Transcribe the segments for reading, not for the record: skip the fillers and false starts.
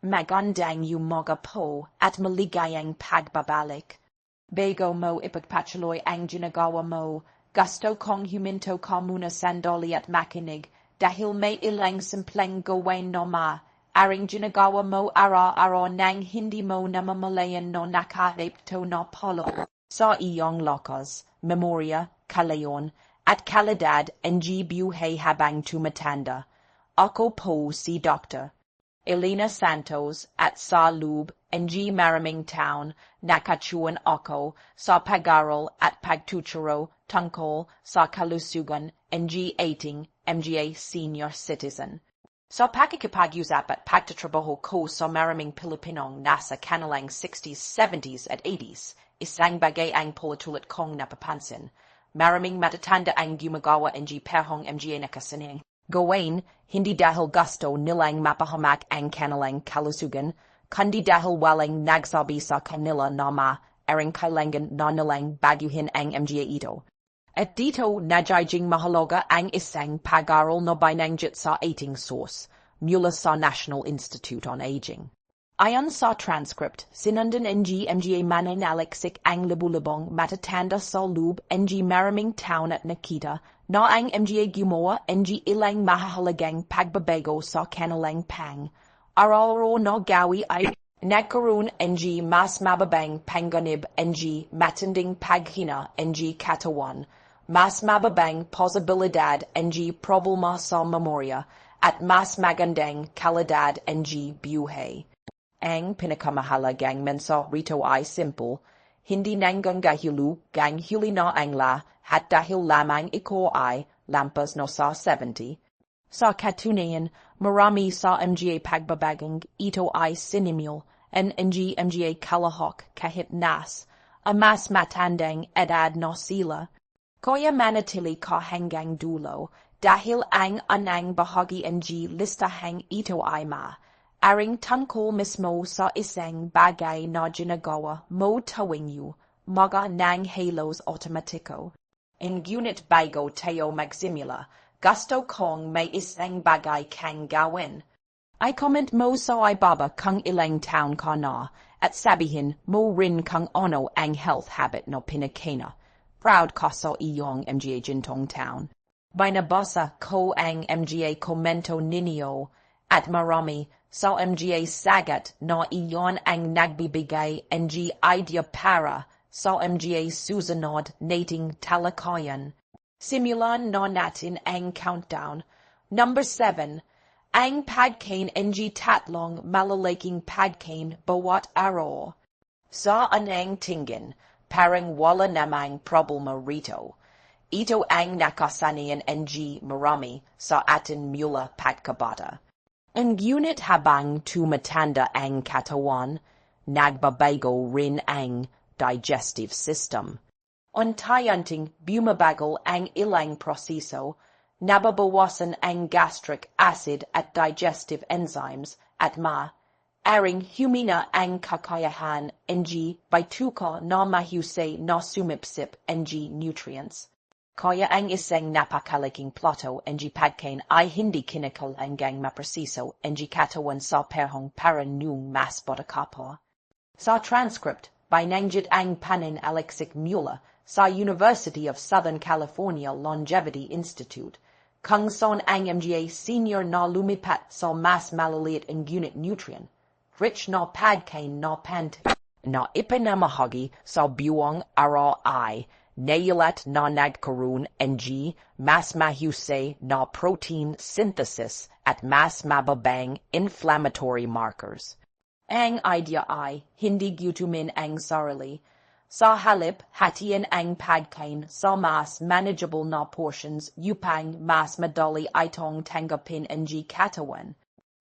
magandang umaga po at maligayang pagbabalik. Bago mo ipagpatuloy ang ginagawa mo, gusto kong huminto ka muna sandali at makinig dahil may ilang simpleng gawin na maaaring ginagawa mo araw-araw nang hindi mo namamalayan no nakalipto na palo sa iyong lakas, memorya, kalayon, at kalidad ng buhay habang tumatanda. Ako po si Dr. Aena Santos at sa loob ng maraming taon nakatuon ako sa pag-aral at pagtuturo tungkol sa kalusugan ng ating mga senior citizen. Sa pakikipag-usap at pagtatrabaho ko sa maraming Pilipinong nasa kanilang 60s, 70s at 80s, isang bagay ang pulitulit kong napapansin. Maraming matatanda ang gumagawa ng perhong mga nakasanang gawin, hindi dahil gusto nilang mapahamak ang kanilang kalusugan, kundi dahil walang nagsabi sa kanila na maaaring kailangan na nilang baguhin ang mga ito. At dito nagjing mahalaga ang isang pag-aral na binanggit sa ating source, mula sa National Institute on Aging. Ayon sa transcript, sinundan ng mga mananaliksik ang libu-libong matatanda sa loob ng maraming taon at nakita na ang mga gumawa ng ilang mahalagang pagbabago sa kanilang pang. Araw-araw na gawi ay nagkaroon ng mas mababang panganib ng matinding paghina ng katawan, mas mababang posibilidad ng problema sa memorya, at mas magandang kalidad ng buhay. Ang pinakamahalagang mensahe rito ay simple, hindi nanggangahilo gang huli na ang lahat dahil lamang ikaw ay lampas na sa 70. Sa katunayan, marami sa mga pagbabagang ito ay sinimul ang mga kalahok kahit nas, mas matandang edad na sila. Kaya manatili ka hanggang dulo dahil ang anang bahagi ng listahang ito ay Aring tungkol mismo sa isang bagay na ginagawa mo tuwing umaga ng halos automatiko. Ngunit bago tayo magsimula, gusto kong may isang bagay kang gawin. I-comment mo sa ibaba kung ilang taon ka na at sabihin mo rin kung ano ang health habit na pinakina. Proud ka sa iyong mga gintong taon. Binabasa ko ang mga komento ninyo at marami sa mga sagat na iyon ang nagbibigay ng idea para sa mga susunod nating talakayan. Simulan na natin ang countdown. Number 7. Ang pagkain ng tatlong malalaking pagkain bawat araw. Sa anang tingin, parang wala namang problema rito. Ito ang nakasanayan ng marami sa atin mula pagkabata. Ngunit habang tumatanda ang katawan, nagbabago rin ang digestive system. Unti-unting bumabagal ang ilang proseso, nababawasan ang gastric acid at digestive enzymes at maaaring humina ang kakayahan ng bituka na mahusay na sumipsip ng nutrients. Kaya ang isang napakalaking plato ng pagkain ay hindi kinakailangang mapresiso ng katawan sa perhong para nung mas bata ka pa. Sa transcript, binanggit ang pananaliksik mula sa University of Southern California Longevity Institute, kung saan ang mga senior na lumipat sa mas maliliit ang unit nutrient, rich na pagkain na na ipinamahagi sa buwang araw ay nailat na nagkaroon ng mas mahusay na protein synthesis at mas mababang inflammatory markers. Ang idea ay hindi gutumin ang sarili. Sa halip, hatiin ang pagkain sa mas manageable na portions upang mas madali itong tanggapin ng katawan.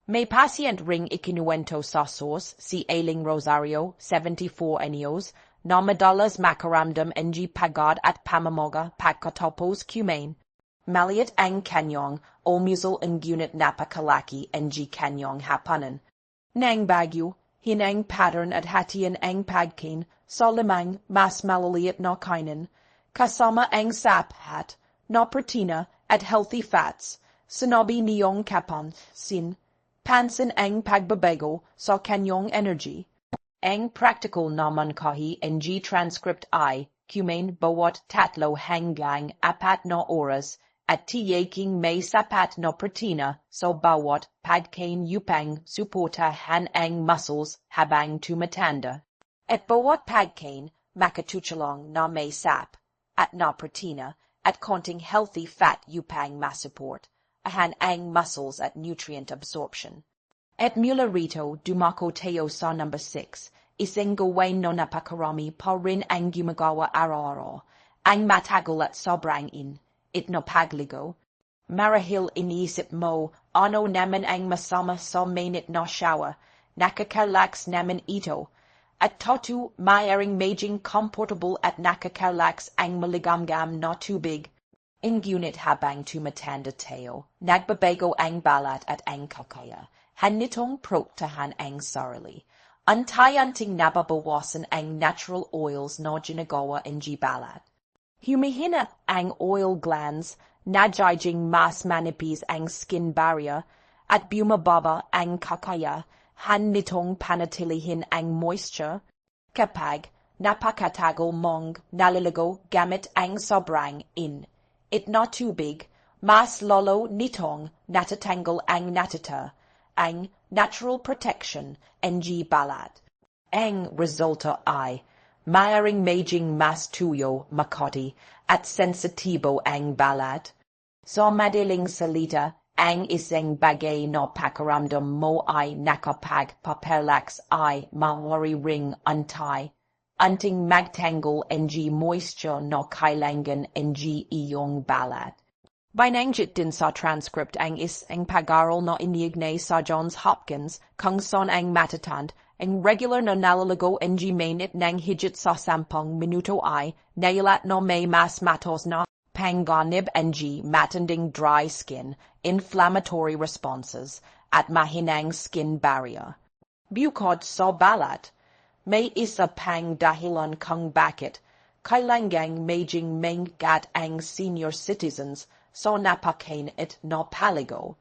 May pasyent ring ikinuwento sa source si Ailing Rosario, 74 anyos, na madalas makaramdam ng pagod at pamamaga pagkatapos kumain. Maliit ang kanyang o muscle ngunit napakalaki ng kanyang hapunan. Nang bagyo, hinang pattern at hatian ang pagkain sa limang mas maliliit na kainin, kasama ang sapat na protina at healthy fats, sinabi niyong kapansin Pansin ang pagbabago sa kanyang energy. Ang practical naman kahi ng transcript ay kumain bawat tatlo hanggang apat na oras at tiyaking may sapat na protina sa bawat pagkain upang suportahan ang muscles habang tumatanda. At bawat pagkain makatulong na may sap at na protina at konting healthy fat upang masupport ahan ang muscles at nutrient absorption. At mula rito dumako tayo sa number 6. Isang gawain na napakarami pa rin ang gumagawa araw-araw. Ang matagal at sobrang na pagligo. Marahil iniisip mo, ano naman ang masama sa mainit na shower. Nakakaranas naman ito. At totoo, maaaring maging comfortable at nakakaranas ang maligamgam na tubig. Ngunit habang tumatanda tayo, nagbabago ang balat at ang kakaya. Hanitong protektahan ang sarili. Unti-unting nababawasan ang natural oils na ginagawa ng balat. Humihina ang oil glands, nagiging mas manipis ang skin barrier, at bumababa ang kakaya, hanitong panatilihin ang moisture. Kapag napakatagal mong naliligo gamit ang sobrang na tubig, mas lalo nitong natatanggal ang natita, ang natural protection ng balat. Ang resulta ay maaaring maging mas tuyo, makati, at sensitibo ang balat. Sa madaling salita, ang isang bagay na pakiramdam mo ay nakapagpapalakas ay maaaring unting magtanggal ng moisture na kailangan ng iyong balat. Binanggit din sa transcript ang isang pag-aaral na iniignay sa Johns Hopkins kung saan ang matatand ang regular na naliligo ng mainit ng higit sa 10 minuto ay nailat na may mas matos na panganib ng matinding dry skin, inflammatory responses, at mahinang skin barrier. Bukod sa balat, may isa pang dahilan kung bakit kailangang maging maingat ang senior citizens sa napakainit na paligo.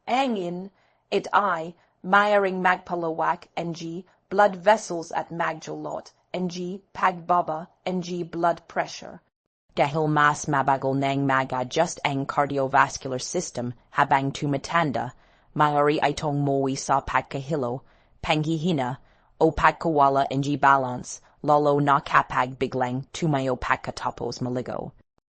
Ang it ay maaaring magpalawak ng blood vessels at magdulot ng pagbaba ng blood pressure. Dahil mas mabagal ng mag-adjust ang cardiovascular system habang tumatanda, maaari itong muwi sa pagkahilo, panghihina, o pagkawala ng balance, lalo na kapag biglang tumayo pagkatapos maligo.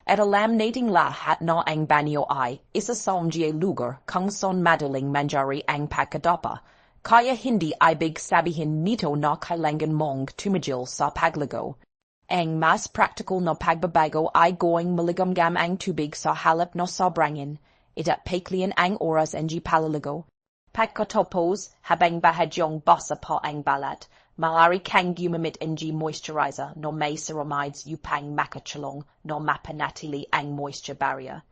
At alam nating lahat na ang banyo ay isa sa lugar kung saan madaling mangyari ang pagkadapa, kaya hindi ibig sabihin nito na kailangan mong tumigil sa pagligo. Ang mas practical na pagbabago ay gawing maligamgam ang tubig sa halip na sobrangin, at paiklian ang oras ng paliligo. Pagkatapos, habang bahagyang basa pa ang balat, maaari kang gumamit ng moisturizer na may ceramides upang makatulong na mapanatili ang moisture barrier.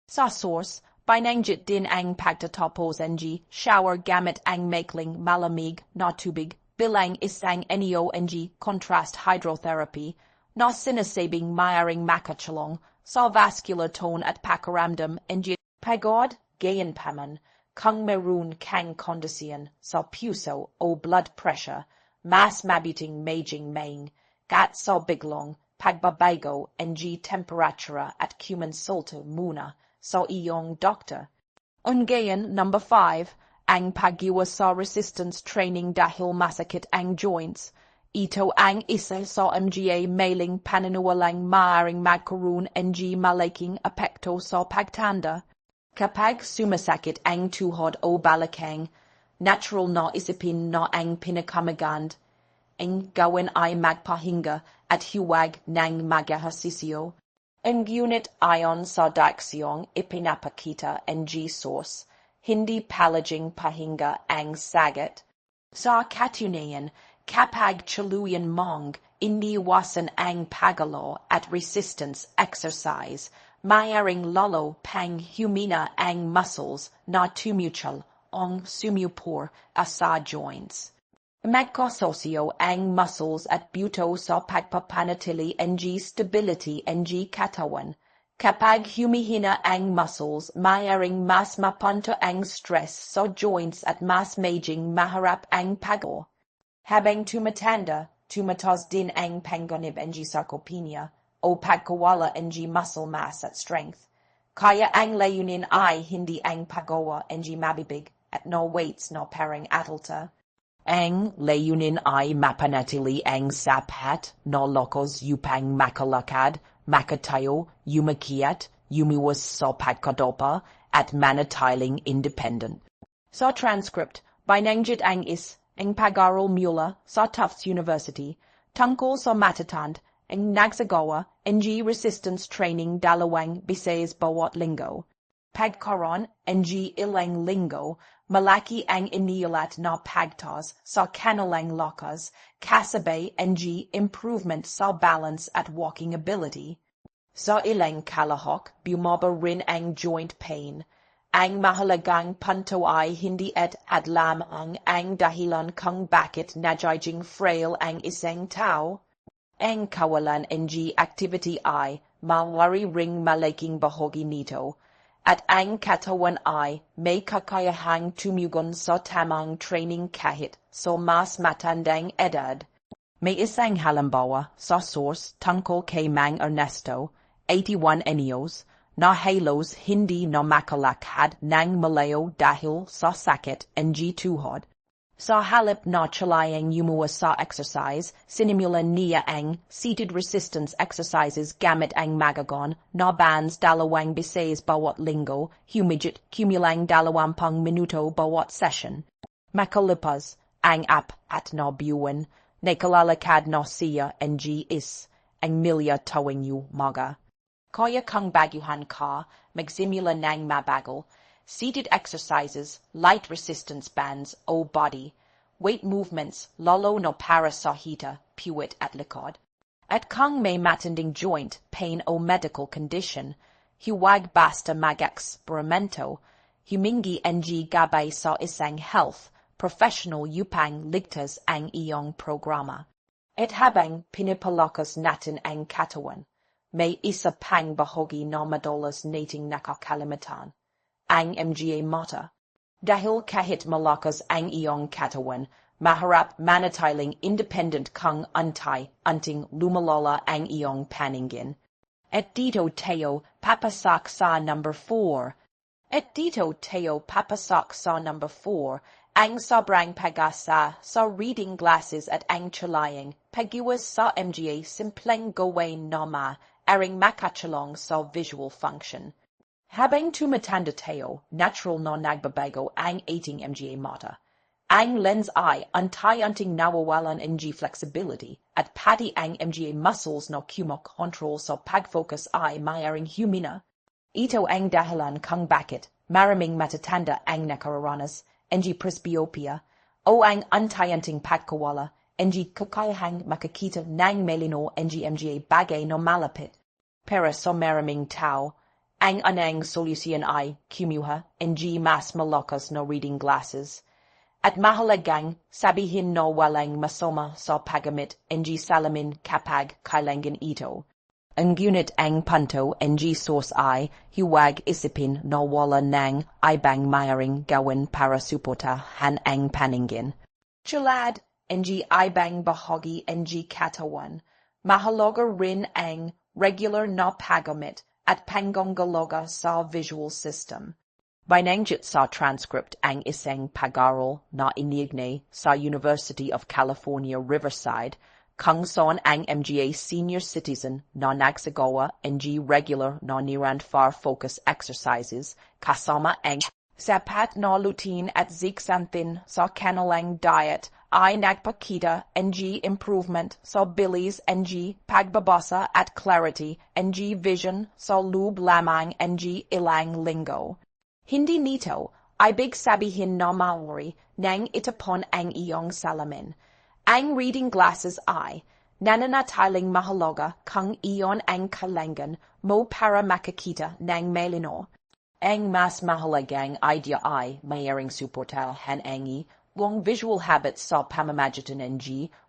Sa source, binanggit din ang pagtatapos ng shower gamit ang maikling malamig na tubig bilang isang anyo ng contrast hydrotherapy na sinasabing maaaring makatulong sa vascular tone at pakiramdam ng pagod, gayunpaman, kung meron kang kondisyon sa puso o blood pressure, mas mabuting maging gat sa biglang pagbabago ng temperatura at kumonsulta muna sa iyong doktor. Ungayon, number 5, ang pag-iwas sa resistance training dahil masakit ang joints. Ito ang isa sa mga mailing paniniwalang maaaring magkaroon ng malaking epekto sa pagtanda. Kapag sumasakit ang tuhod o balakang, natural na isipin na ang pinakamagand. Ang gawin ay magpahinga at huwag ng mag-ehersisyo. Ngunit ayon sa daksyong ipinapakita ng source, hindi palaging pahinga ang sagot. Sa katunayan, kapag tuluyan mong iniwasan ang pagalo at resistance exercise, maaaring lalo pang humina ang muscles na tumutual ang sumupor sa joints. Magkasosyo ang muscles at buto sa pagpapanatili ng stability ng katawan, Kapag humihina ang muscles, maaaring mas mapanto ang stress sa joints at mas maging maharap ang pagod. Habang tumatanda, tumataas din ang panganib ng sarcopenia o pagkawala ng muscle mass at strength. Kaya ang layunin ay hindi ang paggawa ng mabibig at no weights no parang adulta. Ang layunin ay mapanatili ang sapat no lokos upang makalakad, makatayo, umakyat, umiwas sa pagkadopa, at manatiling independent. Sa transcript, binanggit ang ang pag-aral mula sa Tufts University tungkol sa matatand ang nagsagawa ng resistance training 2 beses bawat linggo. Pagkaroon ng ilang linggo, malaki ang iniulat na pagtaas sa kanilang lakas kasabay ng improvement sa balance at walking ability. Sa ilang kalahok, bumaba rin ang joint pain. Ang mahalagang punto ay hindi at lamang ang dahilan kung bakit nagiging frail ang isang tao. Ang kawalan ng activity ay maaari ring malaking bahagi nito, at ang katawan ay may kakayahang tumugon sa tamang training kahit sa mas matandang edad. May isang halimbawa sa source tungkol kay Mang Ernesto, 81 anyos, na halos hindi na makalakad ng malayo dahil sa sakit ng tuhod. Sa halip na tsalayang yumuwas sa exercise, sinimulan niya ang seated resistance exercises gamit ang magagon na bands 2 beses bawat linggo, humigit kumulang 20 minuto bawat session. Makalipas ang at na buwan, nakalalakad na siya ang ang milya tuwing umaga. Kaya kung baguhan ka, magsimula ng mabagal, seated exercises, light resistance bands o body, weight movements, lalo na para sa hita, puwit at likod. At kung may matinding joint, pain o medical condition, huwag basta mag-eksperimento, humingi ng gabay sa isang health professional upang ligtas ang iyong programa. At habang pinapalakas natin ang katawan, may isa pang bahagi na madalas nating nakakalimutan, ang mga mata. Dahil kahit malakas ang iyong katawan, maharap manatiling independent kung unting lumalala ang iyong paningin. At dito tayo papasak sa number 4. Ang sobrang pag-asa sa reading glasses at ang tsalayang pag-iwas sa mga simpleng gawain na maaaring makatulong sa visual function. Habang tumatanda tayo, natural na nagbabago ang ating mga mata. Ang lens ay unti-unting nawawalan ng flexibility at pati ang mga muscles na kumokontrol sa pag-focus ay maaaring humina. Ito ang dahilan kung bakit maraming matatanda ang nakakaranas ng presbyopia o ang unti-unting pagkawala ng kakayahang makakita ng malinaw ng mga bagay na malapit. Para sa maraming tao, ang anang solusyon ay kumuha ng mas malakas na reading glasses. At mahalagang sabihin na walang masama sa paggamit ng salamin kapag kailangan ito. Ngunit ang punto ng source ay huwag isipin na wala ng ibang maaaring gawin para suportahan ang paningin. Tulad ng ibang bahagi ng katawan, mahalaga rin ang regular na paggamit at panggagalaga sa visual system. Binanggit sa transcript ang isang pag-aral na inignay sa University of California, Riverside, kung saan ang mga senior citizen na nagsagawa ng regular na near-and-far focus exercises kasama ang sapat na routine at ziksantin sa kanilang diet ay nagpakita ng improvement sa bilis ng pagbabasa at clarity ng vision sa loob lamang ng ilang linggo. Hindi nito ibig sabihin na maaari nang itapon ang iyong salamin. Ang reading glasses ay nananatiling mahalaga kung iyon ang kailangan mo para makakita ng malinaw. Ang mas mahalagang idea ay maaaring suportahan ang iyong visual habits sa pamamagitan ng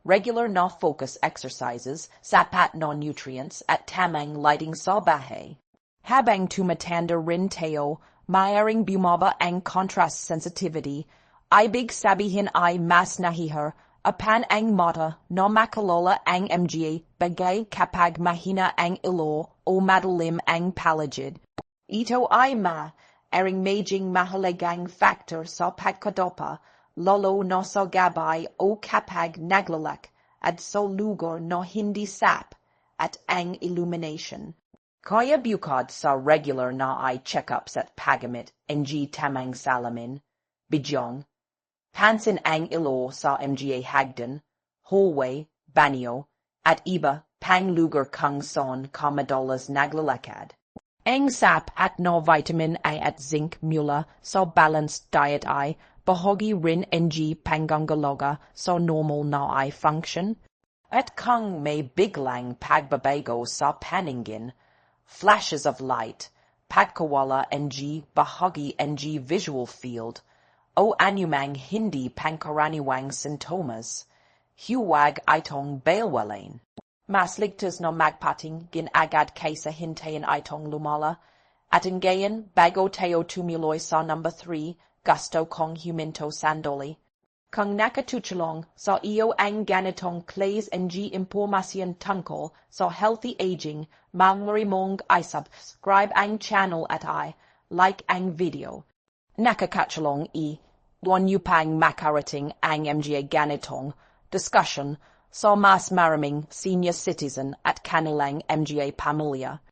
regular na focus exercises, sapat na nutrients at tamang lighting sa bahay. Habang tumatanda rin tayo, maaaring bumaba ang contrast sensitivity. Ibig sabihin ay mas nahihir, apan ang mata, no makalala ang mga bagay kapag mahina ang ilo o madilim ang paligid. Ito ay maaaring maging mahalagang factor sa pagkadopa, lalo na sa gabay o kapag naglalak, at sa lugar na hindi sap, at ang illumination. Kaya bukod sa regular na ay check-ups at paggamit ng tamang salamin, bidyong, pansin ang ilo sa mga hagdan, hallway, banyo, at iba pang lugar kung saan ka madalas naglalakad. Ang sap at no vitamin A at zinc mula sa balanced diet ay bahagi rin ng pangangalaga sa normal na ay function. At kung may biglaang pagbabago sa paningin, flashes of light, pagkawala ng bahagi ng visual field, o anumang hindi pangkaraniwang sintomas, huwag itong balewalain. Mas ligtas na magpatingin agad kaysa hintayin itong lumala, at ngayon bago tayo tumuloy sa number 3, gusto kong huminto sandali. Kung nakakatulong sa iyo ang ganitong klase ng impormasyon tungkol sa healthy aging, maaari mong i-subscribe ang channel at like ang video. Nakakatulong iwan upang makarating ang mga ganitong discussion sa mas maraming senior citizen at kanilang mga pamilya.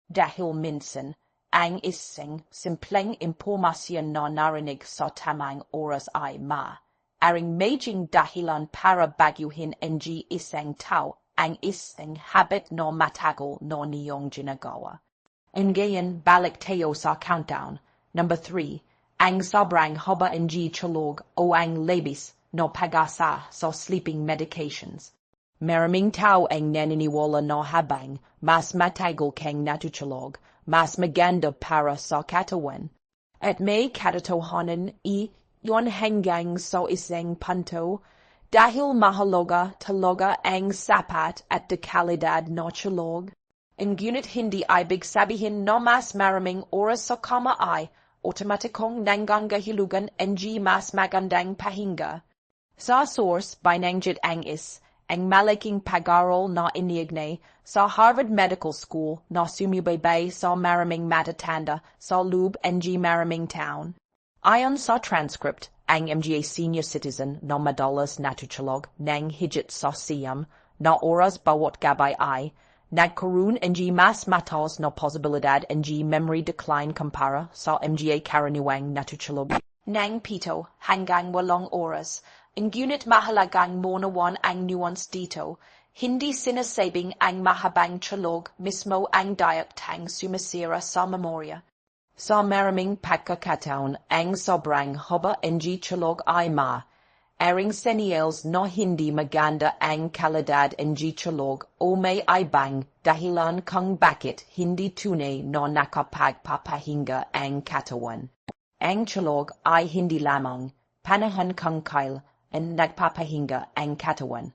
Dahil minsan, ang isang simpleng impormasyon na narinig sa tamang oras ay maaaring maging dahilan para baguhin ng isang tao ang isang habit na matagal na niyong ginagawa. Ngayon, balik tayo sa countdown. Number 3, ang sobrang haba ng tulog o ang labis na pag-asa sa sleeping medications. Maraming tao ang naniniwala na habang mas matagal kang natutulog, mas maganda para sa katawan. At may katotohanan iyon hanggang sa isang punto, dahil mahalaga talaga ang sapat at dekalidad na tulog. Ngunit hindi ibig sabihin na mas maraming oras sa kama ay otomatikong nangangahulugan ng mas magandang pahinga. Sa source, binanggit ang ang malaking pag-aaral na iniignay sa Harvard Medical School na sumubaybay sa maraming matatanda sa loob ng maraming taon. Ayon sa transcript, ang mga senior citizen na madalas natutulog ng higit sa siyam na oras bawat gabay ay nagkaroon ng mas mataas na posibilidad ng memory decline kumpara sa mga karaniwang natutulog ng 7 hanggang 8 oras. Ngunit mahalagang maunawan ang nuance dito, hindi sinasabing ang mahabang tulog mismo ang dayaktang sumasira sa memorya. Sa maraming pagkakataon, ang sobrang haba ng tulog ay maaaring senyales na hindi maganda ang kalidad ng tulog o may ibang dahilan kung bakit hindi tunay na nakapagpapahinga ang katawan. Ang tulog ay hindi lamang panahon kung kailan nagpapahinga ang katawan.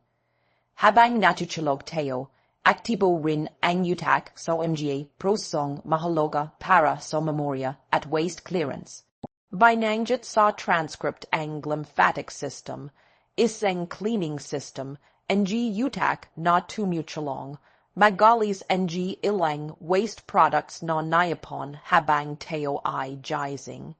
Habang natutulog tayo, aktibo rin ang utak sa mga prosesong mahalaga para sa memorya at waste clearance. Binanggit sa transcript ang lymphatic system, isang cleaning system, ang utak na tumutulong, magalis ang ilang waste products na naipon habang tayo ay gising.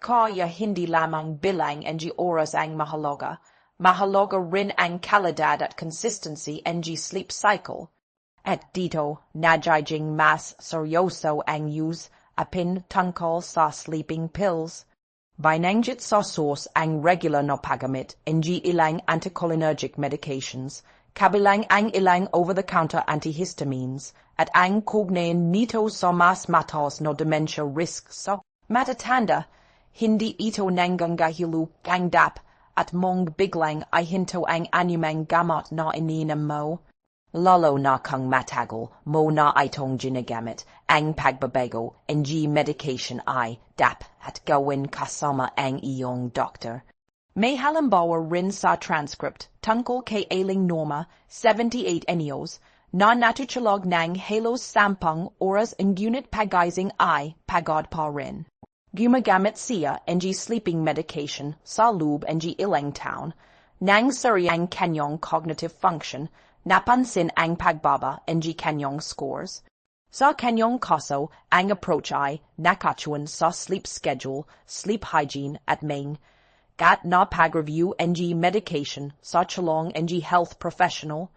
Kaya hindi lamang bilang ng oras ang mahalaga, mahalaga rin ang kalidad at consistency ng sleep cycle. At dito, nagiging mas seryoso ang use apin tungkol sa sleeping pills. Binanggit sa source ang regular na paggamit ng ilang anticholinergic medications, kabilang ang ilang over-the-counter antihistamines, at ang kaugnayan nito sa mas mataas na dementia risk sa matatanda. Hindi ito nangangahilo kang at mong biglang ay hinto ang anumang gamot na iniinom mo. Lalo na kung matagal mo na itong ginagamit, ang pagbabago ng medication ay at gawin kasama ang iyong doktor. May halimbawa rin sa transcript tungkol kay Ailing Norma, 78 anyos, na natuchalog nang halos sampung oras ngunit pagising ay pagod pa rin. Gumagamit siya ng sleeping medication sa loob ng ilang taon, nang suri ang kanyang cognitive function, napansin ang pagbaba ng kanyang scores. Sa kanyang kaso, ang approach ay nakatuon sa sleep schedule, sleep hygiene at main gat na pag-review ng medication sa chalong ng health professional.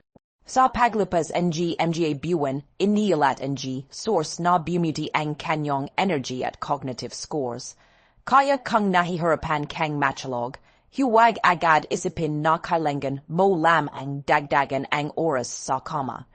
Sa paglipas ng mga buwan, inilat ng source na bumiti ang kanyang energy at cognitive scores. Kaya kung nahihirapan kang matulog, huwag agad isipin na kailangan mo lamang dagdagan ang oras sa kama.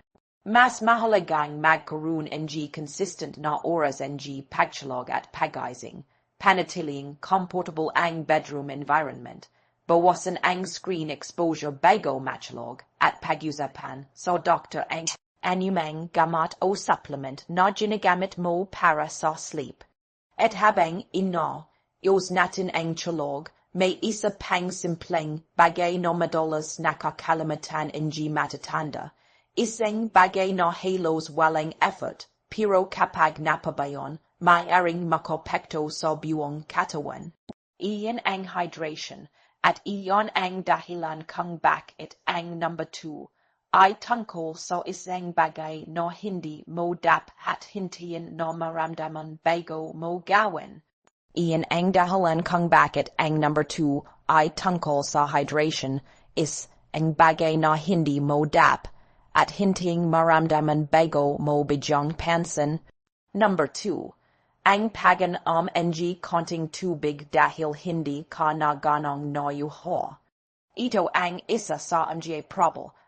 Mas mahalagang magkaroon ng consistent na oras ng pagtulog at pagising, panatiling comfortable ang bedroom environment, bawasan ang screen exposure bago matulog, at pag-usapan sa doktor ang anumang gamot o supplement na ginagamit mo para sa sleep. At habang ios natin ang tulog, may isa pang simpleng bagay na madalas nakakalimutan ng matatanda. Isang bagay na halos walang effort, pero kapag napabayon, maaaring makapekto sa buong katawan. Iyan ang hydration. At iyon ang dahilan kung bakit ang number 2 ay tungkol sa isang bagay na hindi mo dapat hintayin na maramdaman bago mo gawin. Iyan ang dahilan kung bakit ang number 2 ay tungkol sa hydration is ang bagay na hindi mo dapat at hintayin maramdaman bago mo bigyang pansin. Number 2. Ang pag-inom ng konting tubig dahil hindi ka na ganong nayuho. Ito ang isa sa mga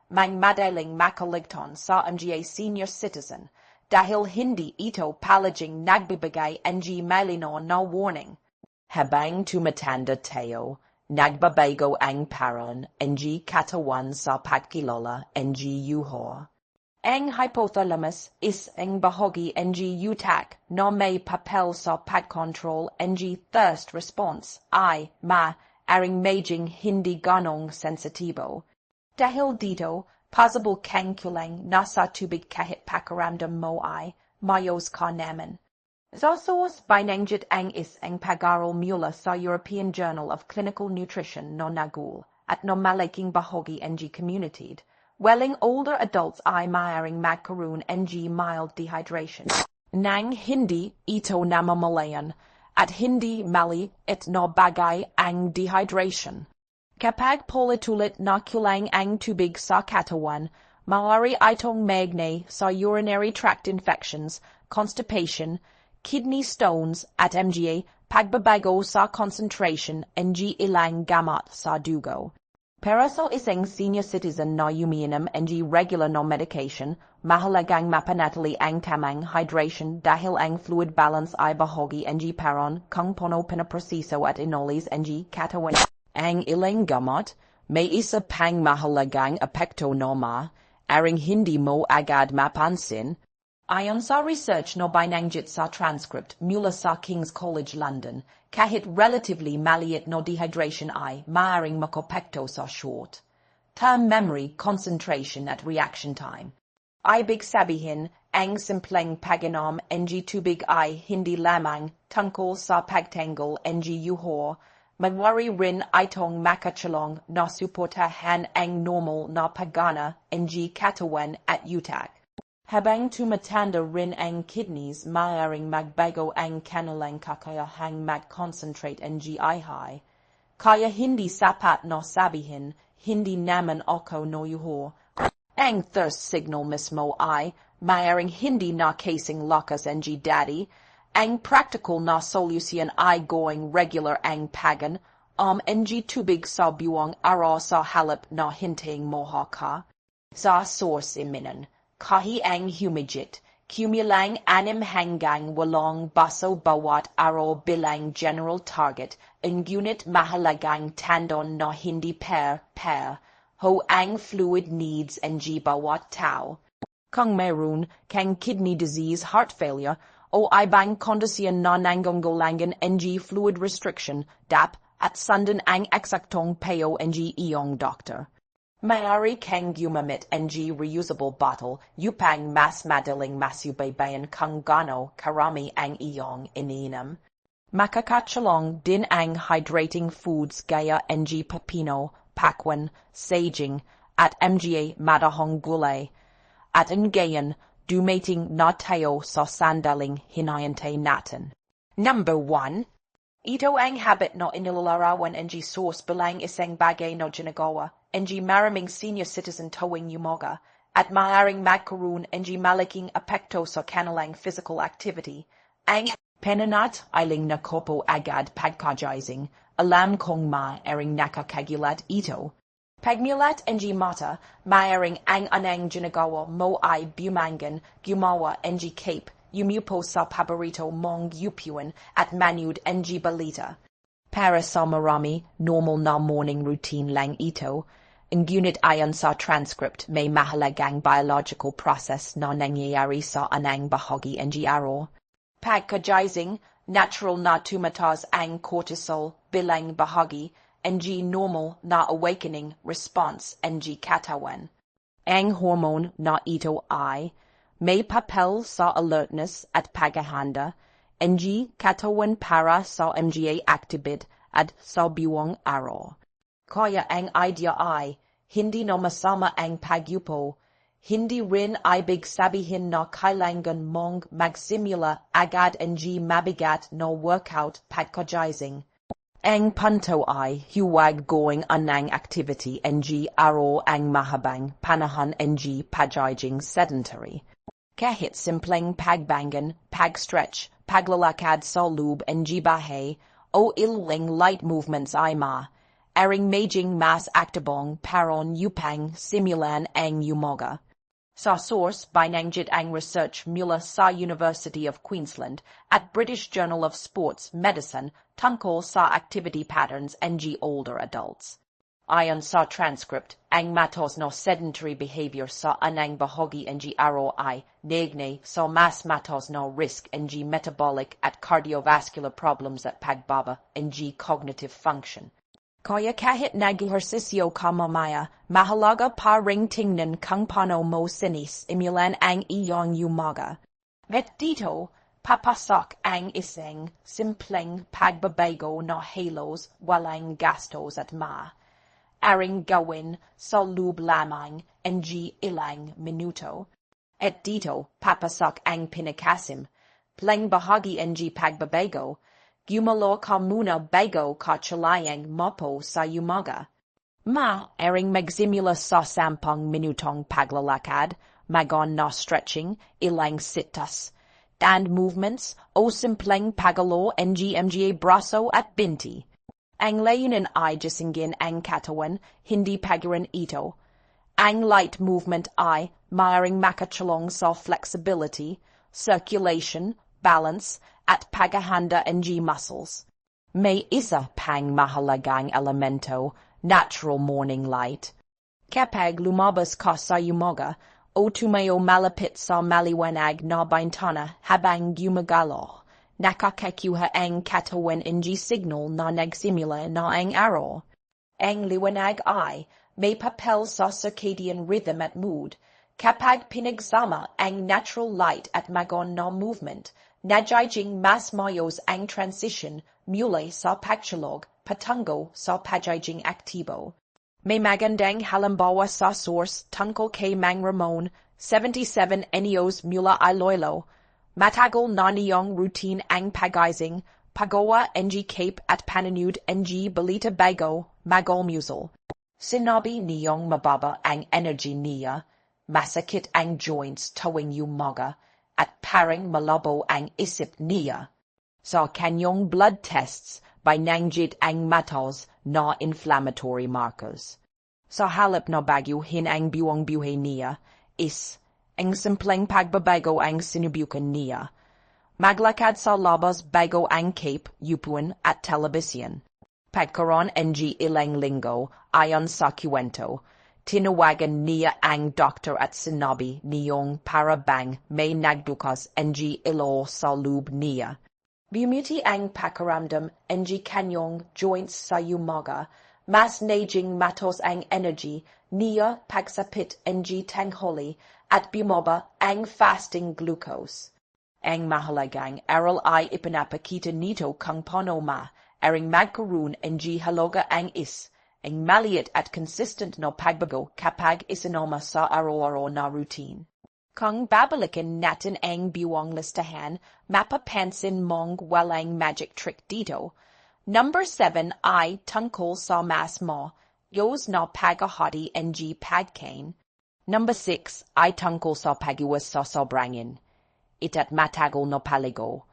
mang madaling makaligtan sa mga senior citizen dahil hindi ito palaging nagbibigay ng malinaw na warning. Habang tumatanda tayo, nagbabago ang paraan ng katawan sa pagkilala ng yuho. Ang hypothalamus is ang bahagi ng utak na may papel sa pagkontrol ng thirst response ay maaaring medyo hindi ganong sensitibo. Dahil dito, possible kang kulang na sa tubig kahit pakiramdam mo ay mayos ka naman. Sa source binanggit ang isang pag-aaral mula sa European Journal of Clinical Nutrition na nagul at na malaking bahagi ng community. Welling older adults ay maaaring magkaroon ng mild dehydration. Nang hindi ito namamalayan at hindi mali at na bagay ang dehydration. Kapag paulit-ulit na kulang ang tubig sa katawan, maaari itong magnay sa urinary tract infections, constipation, kidney stones at mga pagbabago sa concentration ng ilang gamot sa dugo. Para sa isang senior citizen na umiinom ng regular na medication, mahalagang mapanatili ang tamang hydration dahil ang fluid balance ay bahagi ng paraan kung paano pinaproseso at inolis ng katawan. Ang ilang gamot, may isa pang mahalagang epekto na maaaring hindi mo agad mapansin. Ayon sa research na binanggit sa transcript mula sa King's College London, kahit relatively maliit na dehydration ay maaaring makapekto sa short-term memory, concentration at reaction time. Ibig sabihin, ang simpleng pag-inom ng tubig ay hindi lamang tungkol sa pagtanggal ng yuho, magwari rin itong makatulong na suportahan ang normal na paggana ng katawan at utak. Habang tumatanda rin ang kidneys, maaaring magbago ang kanilang kakayahang mag-concentrate ng ihay. Kaya hindi sapat na sabihin, hindi naman ako noyuho. Ang thirst signal mismo ay maaaring hindi na kasing lakas ng daddy. Ang practical na solusyon ay going regular ang pagan ng tubig sa buwang araw sa halip na hintayin moha ka. Sa source iminan. Kahi ang humigit, kumulang 6 hanggang 8 baso bawat araw bilang general target, ngunit mahalagang tandon na hindi per ho ang fluid needs ng bawat tao. Kung mayroon kang kidney disease, heart failure, o ibang kondisyon na nangangailangan ng fluid restriction, at sundan ang eksaktong payo ng iyong doctor. Maaaring kang gumamit ng reusable bottle upang mas madaling masubaybayan kung gaano karami ang iyong iniinom. Makakatulong din ang hydrating foods gaya ng pepino, pakwan, saging, at mga madahong gulay. At ang gayon, dumating na tayo sa sandaling hinahintay natin. Number 1. Ito ang habit na inilalarawan ng source bilang isang bagay na ginagawa ng maraming senior citizen tuwing umaga at maaaring magkaroon ng malaking epekto sa kanilang physical activity. Ang penanat ailing na kopo agad pagkajising, alam kong maaaring nakakagulat ito. Pagmulat ng mata, maaaring ang anang ginagawa mo ay bumangon, gumawa ng cape, umupo sa paborito mong upuan at manood ng balita. Para sa marami, normal na morning routine lang ito. Ngunit ayon sa transcript, may mahalagang biological process na nangyayari sa anang bahagi ng araw. Pagkagising, natural na tumataas ang cortisol bilang bahagi ng normal na awakening response ng katawan. Ang hormone na ito ay may papel sa alertness at paghahanda ng katawan para sa mga aktibid at sa buong araw. Kaya ang idea ay, hindi na masama ang pagyupo, hindi rin ibig sabihin na kailangan mong magsimula agad ng mabigat na workout pagkagising. Ang punto ay huwag gawing anang activity ng araw ang mahabang panahon ng pagiging sedentary. Kahit simpleng pagbangon, pag-stretch, paglalakad sa loob ng bahay, o ilang light movements ay aring maging mas aktibong paron upang simulan ang umaga. Sa source, binanggit ang research mula sa University of Queensland at British Journal of Sports Medicine tungkol sa activity patterns ng older adults. Ayon sa transcript, ang matos na sedentary behavior sa anang bahagi ng araw ay nagnay sa mas matos na risk ng metabolic at cardiovascular problems at pagbaba ng cognitive function. Kaya kahit nag-ehersisyo ka mamaya, mahalaga pa ring tingnan kung paano mo sinisimulan ang iyong umaga. At dito, papasok ang isang simpleng pagbabago na halos walang gastos at aring gawin sa loob lamang ng ilang minuto. At dito, papasok ang pinakasim. Pleng bahagi ng pagbabago, gumalo ka muna bago ka tulayang mapo sa umaga. Aring magsimula sa 10 minutong paglalakad, magon na stretching, ilang sitas, hand movements, o simpleng pagalo ng mga braso at binti. Ang layunin ay gisingin ang katawan, hindi pagarin ito. Ang light movement ay maaaring makatulong sa flexibility, circulation, balance, at paghahanda ng muscles. May isa pang mahalagang elemento, natural morning light. Kapag lumabas ka sa umaga, o tumayo malapit sa maliwanag na bintana habang gumagalaw, nakakakuha ang katawan ng signal na nagsimula na ang araw. Ang liwanag ay may papel sa circadian rhythm at mood. Kapag pinagsama ang natural light at magon na movement, nagiging mas mayos ang transition mula sa pagtulog patungo sa pagiging aktibo. May magandang halimbawa sa source tungkol kay Mang Ramon, 77 anyos mula Iloilo. Matagal na niyang routine ang pagising, paggawa ng cape at pananood ng balita bago magulmusal. Sinabi niyang mababa ang energy niya, masakit ang joints tuwing umaga, at parang malabo ang isip niya. Sa kanyang blood tests, binanggit ang mataas na inflammatory markers. Sa halip na baguhin ang buong buhay niya, ang simpleng pagbabago ang sinubukan niya. Maglakad sa labas bago ang cape, upuan at telebisyon. Pagkaroon ng ilang linggo, ayon sa kwento, tinawagan niya ang doktor at sinabi niyang para bang may nagdukas ng ilo sa loob niya. Bumuti ang pakiramdam ng kanyang joints sa umaga, mas naging matos ang energy, niya pagsapit ng tanghali at bumaba ang fasting glucose. Ang mahalagang aral ay ipinapakita nito kung paano maaaring magkaroon ng halaga ang ang maliit at consistent na pagbago kapag isinama sa araw-araw na routine. Kung babalikan natin ang buwang listahan, mapapansin mong walang magic trick dito. Number 7 ay tungkol sa mas yos na paghahati ng pagkain. Number 6 ay tungkol sa pag-iwas sa sobrangin. Ita't matagal na paligo.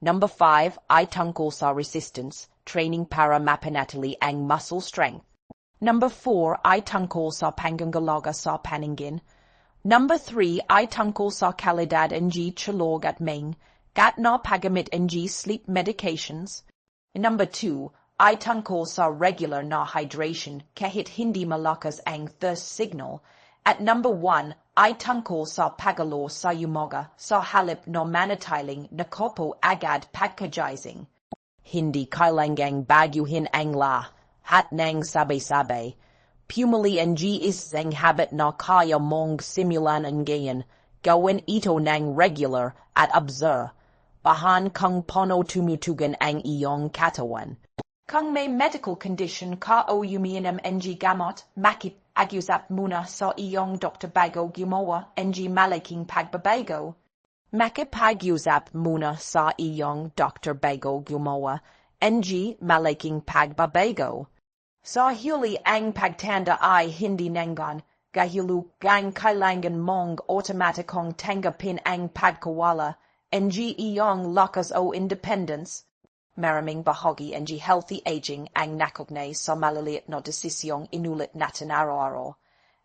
Number 5 ay tungkol sa resistance, training para mapanatili ang muscle strength. Number 4 ay tungkol sa panggagalaga sa paningin. Number 3 ay tungkol sa kalidad ng tulog at gat na paggamit ng sleep medications. Number 2 ay tungkol sa regular na hydration kahit hindi malakas ang thirst signal. At number 1 ay tungkol sa pagalo sa umaga sa halip na manatiling nakopo agad pagkagising. Hindi kailangang baguhin ang lahat ng sabay-sabay. Pumili ang isang habit na kaya mong simulan ngayon. Gawin ito ng regular at observe. Bahan kung paano tumutugon ang iyong katawan. Kung may medical condition ka o umiinom ng gamot, makipag-usap muna sa iyong doktor bago gumawa ng malaking pagbabago. Makipag-usap muna sa iyong doktor bago gumawa ng malaking pagbabago. Sa huli ang pagtanda ay hindi nangan, kahulugang kailangan mong otomatikong tanggapin ang pagkawala ng iyong lakas o independence. Maraming bahagi ng healthy aging ang nakugnay sa maliliit na desisyong inulit natin araw-araw.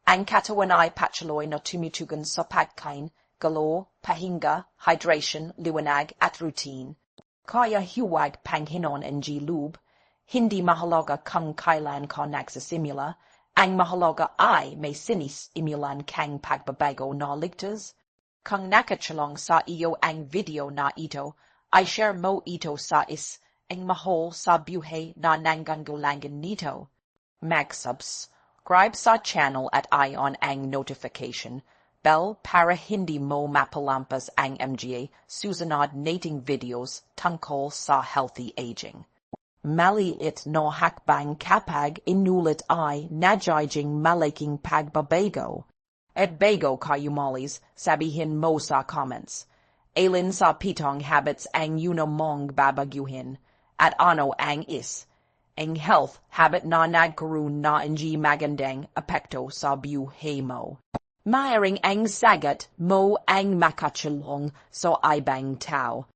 Ang katawan ay patuloy na tumutugon sa pagkain, galaw, pahinga, hydration, liwanag at routine. Kaya huwag panghinon ng loob. Hindi mahalaga kung kailan ka nagsisimula. Ang mahalaga ay may sinisimulan kang pagbabago na ligtas. Kung nakatulong sa iyo ang video na ito, ay share mo ito sa ang mahal sa buhay na nangangailangan nito. Mag-subscribe sa channel at i-on ang notification bell para hindi mo mapalampas ang mga susunod nating videos tungkol sa healthy aging. Maliit na hakbang kapag inulit ay nagiging malaking pagbabago. At bago kayo umalis, sabihin mo sa comments. Alin sa pitong habits ang una mong babaguhin, at ano ang ang health habit na nagkaroon na ng magandang epekto sa buhay mo. Maaaring ang sagot mo ang makatulong sa ibang tao.